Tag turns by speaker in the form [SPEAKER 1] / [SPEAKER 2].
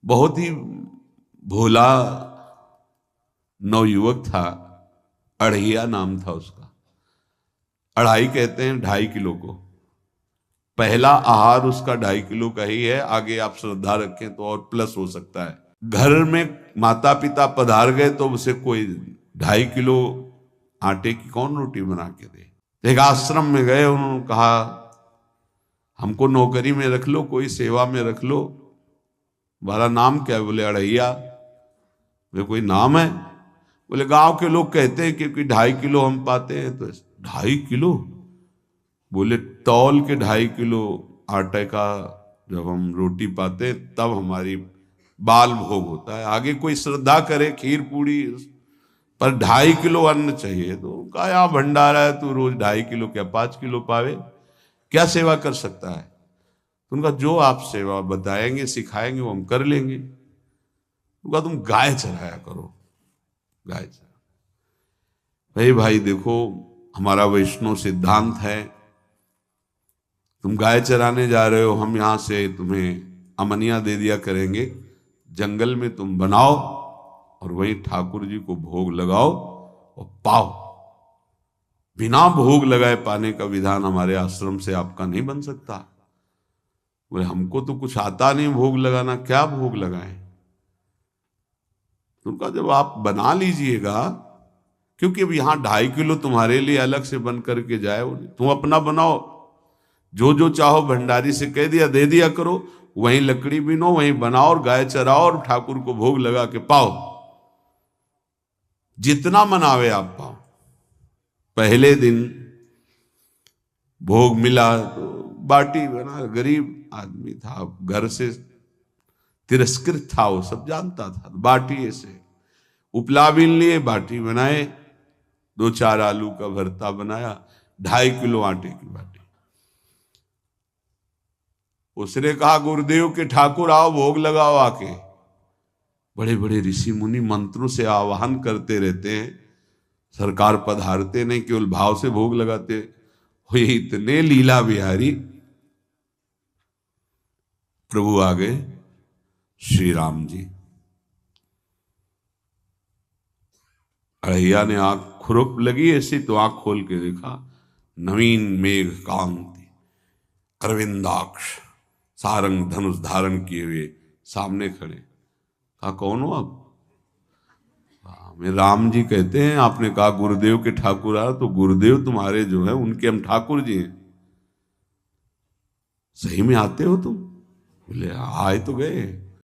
[SPEAKER 1] बहुत ही भोला नवयुवक था, अढ़ैया नाम था उसका। अढ़ाई कहते हैं 2.5 किलो को। पहला आहार उसका 2.5 किलो का ही है, आगे आप श्रद्धा रखें तो और प्लस हो सकता है। घर में माता पिता पधार गए तो उसे कोई 2.5 किलो आटे की कौन रोटी बना के दे। एक आश्रम में गए, उन्होंने कहा हमको नौकरी में रख लो, कोई सेवा में रख लो, तुम्हारा नाम क्या है? बोले अढ़ैया। वे कोई नाम है? बोले गांव के लोग कहते हैं क्योंकि 2.5 किलो हम पाते हैं। तो 2.5 किलो? बोले तौल के 2.5 किलो आटे का जब हम रोटी पाते हैं तब हमारी बाल भोग होता है। आगे कोई श्रद्धा करे खीर पूड़ी, पर 2.5 किलो अन्न चाहिए। तो कहा यहाँ भंडारा है, तू रोज 2.5 किलो क्या 5 किलो पावे, क्या सेवा कर सकता है? तो उनका जो आप सेवा बताएंगे सिखाएंगे वो हम कर लेंगे। उनका तुम गाय चराया करो, गाय चरा। भाई देखो, हमारा वैष्णव सिद्धांत है, तुम गाय चराने जा रहे हो, हम यहां से तुम्हें अमनिया दे दिया करेंगे, जंगल में तुम बनाओ और वहीं ठाकुर जी को भोग लगाओ और पाओ। बिना भोग लगाए पाने का विधान हमारे आश्रम से आपका नहीं बन सकता। बोले हमको तो कुछ आता नहीं भोग लगाना, क्या भोग लगाएं? उनका जब आप बना लीजिएगा, क्योंकि अब यहां 2.5 किलो तुम्हारे लिए अलग से बन करके जाए, तुम अपना बनाओ, जो जो चाहो भंडारी से कह दिया दे दिया करो, वहीं लकड़ी बीनो, वहीं बनाओ और गाय चराओ और ठाकुर को भोग लगा के पाओ। जितना मनावे आप पाओ। पहले दिन भोग मिला तो बाटी बना, गरीब आदमी था, घर से तिरस्कृत था, वो सब जानता था। बाटी ऐसे उपला बीन लिए, बाटी बनाए, 2-4 आलू का भरता बनाया, 2.5 किलो आटे की बाटी। उसने कहा गुरुदेव के ठाकुर आओ भोग लगाओ आके। बड़े बड़े ऋषि मुनि मंत्रों से आवाहन करते रहते हैं, सरकार पधारते नहीं, केवल भाव से भोग लगाते। हुए इतने लीला बिहारी, प्रभु आ गए श्री राम जी। अढ़ैया ने आंख खुरक लगी ऐसी तो आंख खोल के देखा, नवीन मेघ कांति, अरविंदाक्ष, सारंग धनुष धारण किए हुए सामने खड़े। कहा कौन हो आप? मैं राम जी कहते हैं, आपने कहा गुरुदेव के ठाकुर आ, तो गुरुदेव तुम्हारे जो है उनके हम ठाकुर जी हैं। सही में आते हो तुम? बोले आए तो गए।